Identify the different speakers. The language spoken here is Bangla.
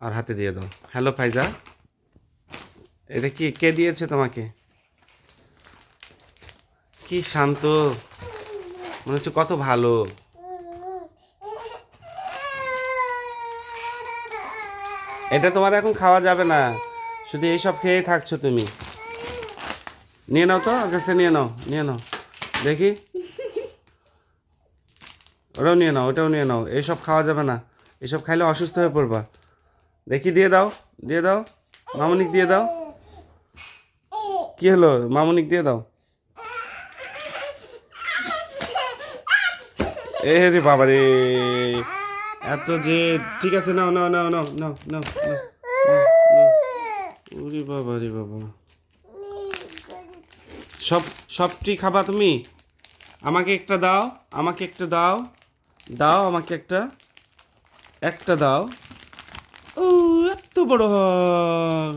Speaker 1: আর হাতে দিয়ে দাও। হ্যালো ফাইজা, এটা কি কে দিয়েছে তোমাকে? কি শান্ত, মনে হচ্ছে কত ভালো। এটা তোমার এখন খাওয়া যাবে না, শুধু এইসব খেয়ে থাকছো তুমি। নিয়ে নাও তো, ওর কাছে নিয়ে নাও, নিয়ে নাও দেখি। ওটাও নিয়ে নাও, ওটাও নিয়ে নাও, এইসব খাওয়া যাবে না, এসব খাইলে অসুস্থ হয়ে পড়বা। দেখি দিয়ে দাও, দিয়ে দাও, মামুনিক দিয়ে দাও। কি হলো, মামুনিক দিয়ে দাও। এ রে বাবা রে, এত যে, ঠিক আছে নাও নাও নাও নাও নাও নাও নাও। ওরে বাবা রে বাবা, সব সবটি খাবা তুমি? আমাকে একটা দাও, আমাকে একটা দাও, দাও আমাকে একটা, একটা দাও। ও, এত বড় হয়।